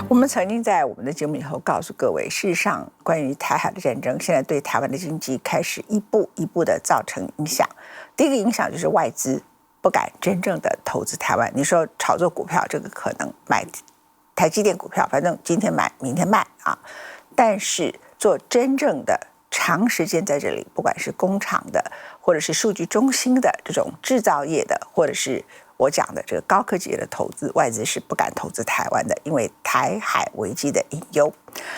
我们曾经在我们的节目里头告诉各位，事实上关于台海的战争，现在对台湾的经济开始一步一步的造成影响。第一个影响就是外资不敢真正的投资台湾。你说炒作股票，这个可能买台积电股票，反正今天买明天卖啊。但是做真正的长时间在这里，不管是工厂的，或者是数据中心的这种制造业的，或者是我讲的这个高科技的投资，外资是不敢投资台湾的，因为台海危机的隐忧。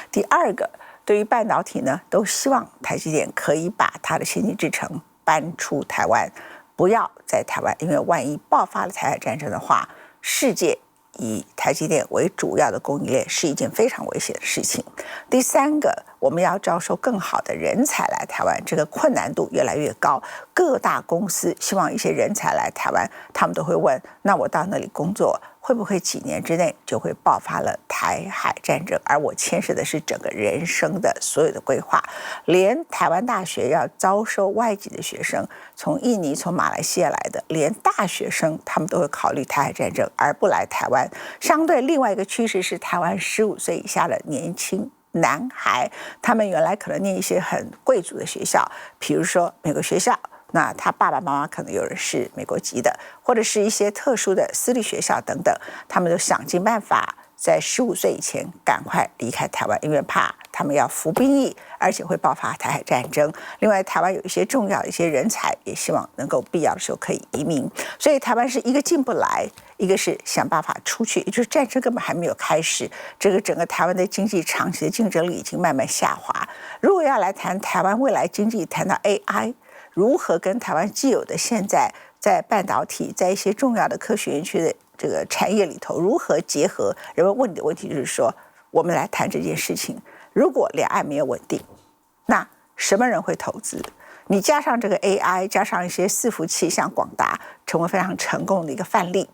第二个，对于半导体呢，都希望台积电可以把它的先进制程搬出台湾，不要在台湾，因为万一爆发了台海战争的话，世界以台积电为主要的供应链是一件非常危险的事情。第三个，我们要招收更好的人才来台湾，这个困难度越来越高。各大公司希望一些人才来台湾，他们都会问：那我到那里工作，会不会几年之内就会爆发了台海战争？而我牵涉的是整个人生的所有的规划，连台湾大学要招收外籍的学生，从印尼、从马来西亚来的，连大学生他们都会考虑台海战争而不来台湾。相对另外一个趋势是，台湾15岁以下的年轻男孩，他们原来可能念一些很贵族的学校，比如说美国学校，那他爸爸妈妈可能有人是美国籍的，或者是一些特殊的私立学校等等，他们都想尽办法在15岁以前赶快离开台湾，因为怕他们要服兵役，而且会爆发台海战争。另外，台湾有一些重要的一些人才，也希望能够必要的时候可以移民。所以台湾是一个进不来，一个是想办法出去，也就是战争根本还没有开始，这个整个台湾的经济长期的竞争力已经慢慢下滑。如果要来谈台湾未来经济，谈到 AI， 如何跟台湾既有的现在在半导体，在一些重要的科学园区的这个产业里头如何结合？人们问你的问题就是说，我们来谈这件事情。如果两岸没有稳定，那什么人会投资？你加上这个 AI， 加上一些伺服器，像广达成为非常成功的一个范例。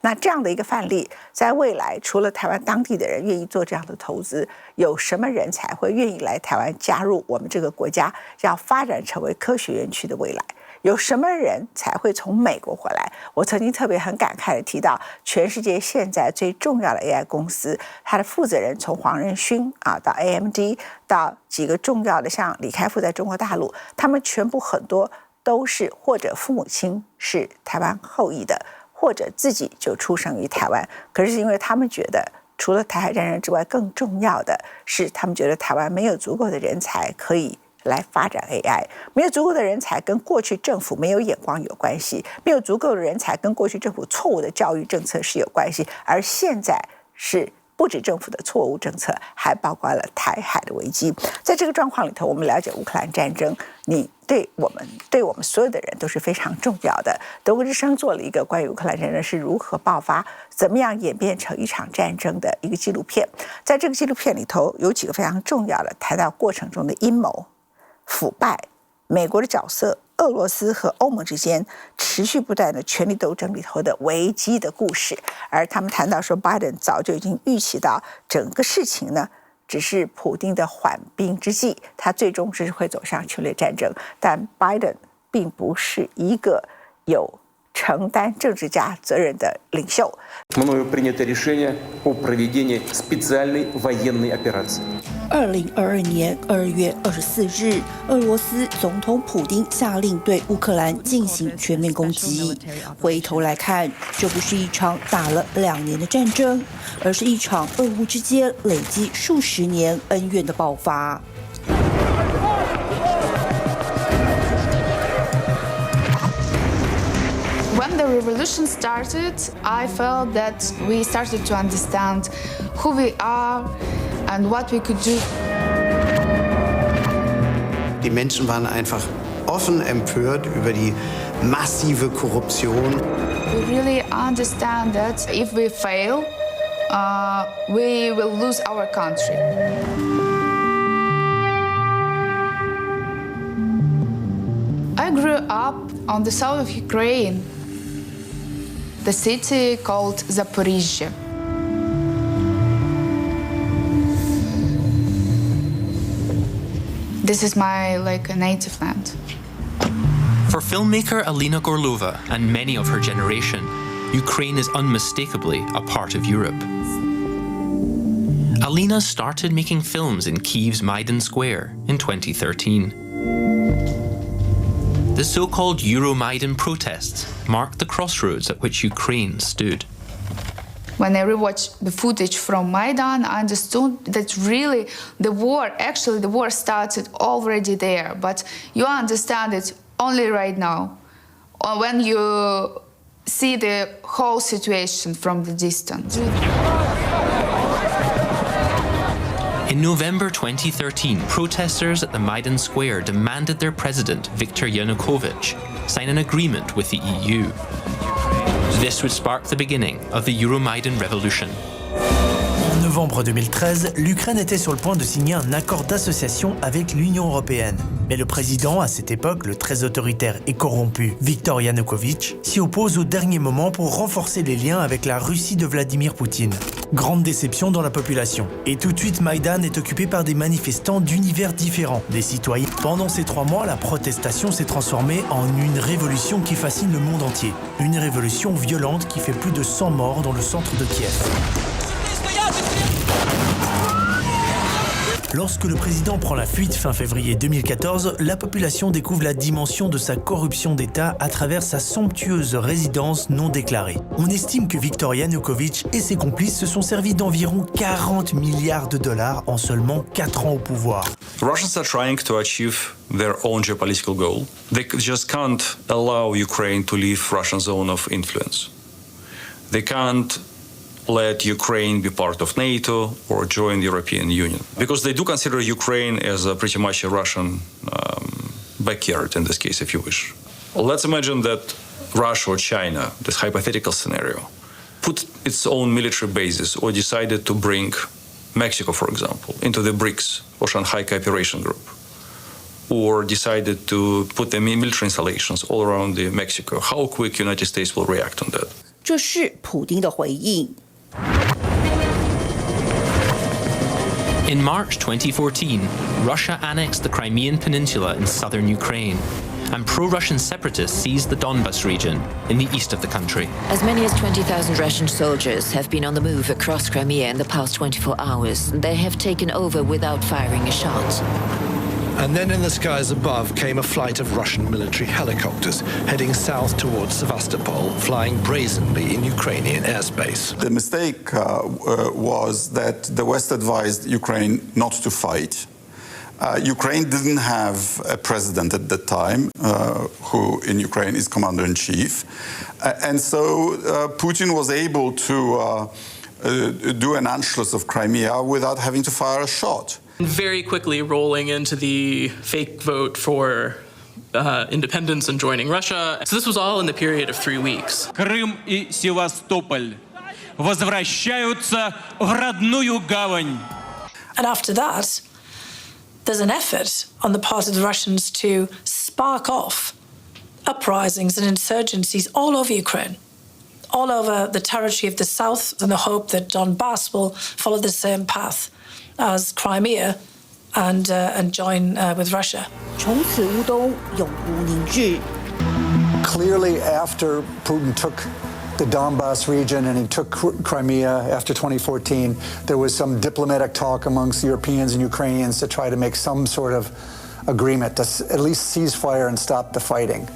那这样的一个范例，在未来除了台湾当地的人愿意做这样的投资，有什么人才会愿意来台湾加入我们这个国家要发展成为科学园区的未来？有什么人才会从美国回来？我曾经特别很感慨的提到，全世界现在最重要的 AI 公司，它的负责人从黄仁勋到 AMD 到几个重要的像李开复在中国大陆，他们全部很多都是或者父母亲是台湾后裔的，或者自己就出生于台湾。可是因为他们觉得，除了台海战争之外，更重要的是他们觉得台湾没有足够的人才可以来发展 AI， 没有足够的人才跟过去政府没有眼光有关系，没有足够的人才跟过去政府错误的教育政策是有关系，而现在是不止政府的错误政策，还包括了台海的危机。在这个状况里头，我们了解乌克兰战争，你对我们所有的人都是非常重要的。德国之声做了一个关于乌克兰战争是如何爆发，怎么样演变成一场战争的一个纪录片。在这个纪录片里头，有几个非常重要的谈到过程中的阴谋、腐败、美国的角色、俄罗斯和欧盟之间持续不断的权力斗争里头的危机的故事。而他们谈到说，拜登早就已经预期到整个事情呢，只是普丁的缓兵之计，他最终是会走向侵略战争。但拜登并不是一个有承担政治家责任的领袖。Мною принято решение о проведении специальной военной операции. 2022年2月24日，俄罗斯总统普丁下令对乌克兰进行全面攻击。回头来看，这不是一场打了2年的战争，而是一场俄乌之间累积数十年恩怨的爆发。When the revolution started, I felt that we started to understand who we are and what we could do. Die Menschen waren einfach offen empört über die massive Korruption. We really understand that if we fail, we will lose our country. I grew up on the south of Ukraine, the city called Zaporizhzhia. This is my native land. For filmmaker Alina Gorlova and many of her generation, Ukraine is unmistakably a part of Europe. Alina started making films in Kyiv's Maidan Square in 2013. The so-called Euromaidan protests marked the crossroads at which Ukraine stood. When I rewatched the footage from Maidan, I understood that really the war started already there, but you understand it only right now, or when you see the whole situation from the distance. In November 2013, protesters at the Maidan Square demanded their president, Viktor Yanukovych, sign an agreement with the EU. This would spark the beginning of the Euromaidan revolution. En novembre 2013, l'Ukraine était sur le point de signer un accord d'association avec l'Union européenne. Mais le président, à cette époque, le très autoritaire et corrompu Viktor Yanukovych, s'y oppose au dernier moment pour renforcer les liens avec la Russie de Vladimir Poutine. Grande déception dans la population. Et tout de suite, Maïdan est occupé par des manifestants d'univers différents, des citoyens. Pendant ces 3 mois, la protestation s'est transformée en une révolution qui fascine le monde entier. Une révolution violente qui fait plus de 100 morts dans le centre de Kiev. Lorsque le président prend la fuite fin février 2014, la population découvre la dimension de sa corruption d'État à travers sa somptueuse résidence non déclarée. On estime que Viktor Yanukovych et ses complices se sont servis d'environ 40 milliards de dollars en seulement 4 ans au pouvoir. Russians are trying to achieve their own geopolitical goal. They just can't allow Ukraine to leave Russian zone of influence. They can't let Ukraine be part of NATO or join the European Union. Because they do consider Ukraine as pretty much a Russian backyard in this case, if you wish. Let's imagine that Russia or China, this hypothetical scenario, put its own military bases or decided to bring Mexico, for example, into the BRICS or Shanghai Cooperation Group, or decided to put the military installations all around Mexico. How quick United States will react on that? 这是普丁的回应。In March 2014, Russia annexed the Crimean Peninsula in southern Ukraine, and pro-Russian separatists seized the Donbas region in the east of the country. As many as 20,000 Russian soldiers have been on the move across Crimea in the past 24 hours. They have taken over without firing a shot. And then in the skies above came a flight of Russian military helicopters heading south towards Sevastopol, flying brazenly in Ukrainian airspace. The mistake was that the West advised Ukraine not to fight. Ukraine didn't have a president at that time, who in Ukraine is commander-in-chief. And so Putin was able to do an Anschluss of Crimea without having to fire a shot. Very quickly rolling into the fake vote for independence and joining Russia. So this was all in the period of 3 weeks. Крым и Севастополь возвращаются в родную гавань. And after that, there's an effort on the part of the Russians to spark off uprisings and insurgencies all over Ukraine, all over the territory of the south, in the hope that Donbass will follow the same path as Crimea and join with Russia. 从此乌东永无宁日。 Clearly, after Putin took the Donbass region and he took Crimea after 2014, there was some diplomatic talk amongst Europeans and Ukrainians to try to make some sort of agreement to at least cease fire and stop the fighting.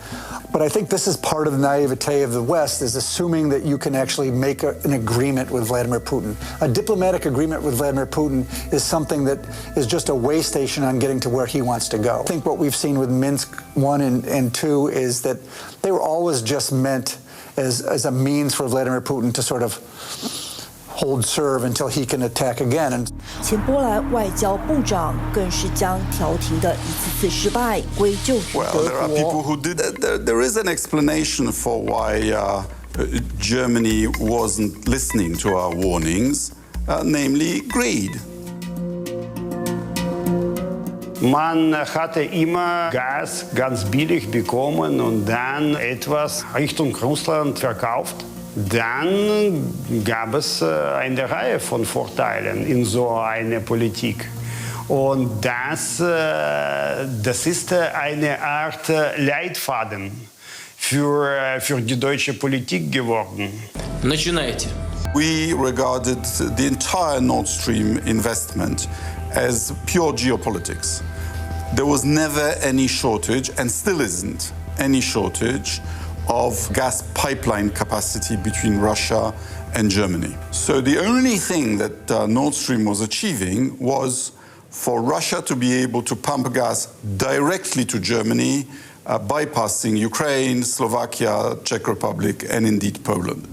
But I think this is part of the naivete of the West, is assuming that you can actually make an agreement with Vladimir Putin. A diplomatic agreement with Vladimir Putin is something that is just a way station on getting to where he wants to go. I think what we've seen with Minsk 1 and 2 is that they were always just meant as a means for Vladimir Putin to sort of hold serve until he can attack again. And 前波兰外交部长更是将调停的一次次失败归咎于德国。 Well, there are people who did that. There is an explanation for why Germany wasn't listening to our warnings, namely greed. Man hatte immer Gas ganz billig bekommen und dann etwas Richtung Russland verkauft. Dann gab es eine Reihe von Vorteilen in so einer Politik. Und das ist eine Art Leitfaden für die deutsche Politik geworden. Начинайте. We regarded the entire Nord Stream investment as pure geopolitics. There was never any shortage, and still isn't any shortage, of gas pipeline capacity between Russia and Germany. So the only thing that Nord Stream was achieving was for Russia to be able to pump gas directly to Germany, bypassing Ukraine, Slovakia, Czech Republic, and indeed Poland.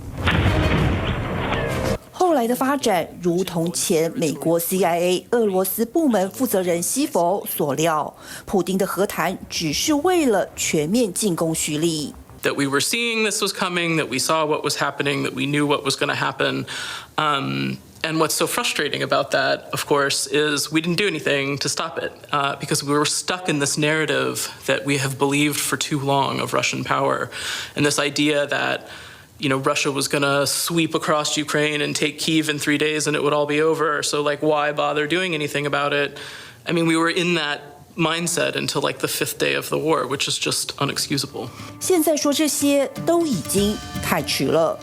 后来的发展，如同前美国 CIA 俄罗斯部门负责人西佛所料，普丁的和谈只是为了全面进攻叙利。That we were seeing this was coming, that we saw what was happening, that we knew what was going to happen. And what's so frustrating about that, of course, is we didn't do anything to stop it because we were stuck in this narrative that we have believed for too long of Russian power, and this idea that Russia was going to sweep across Ukraine and take Kyiv in 3 days and it would all be over. So why bother doing anything about it? I mean, we were in that mindset until the 5th day of the war, which is just unexcusable. 现在说这些都已经太迟了。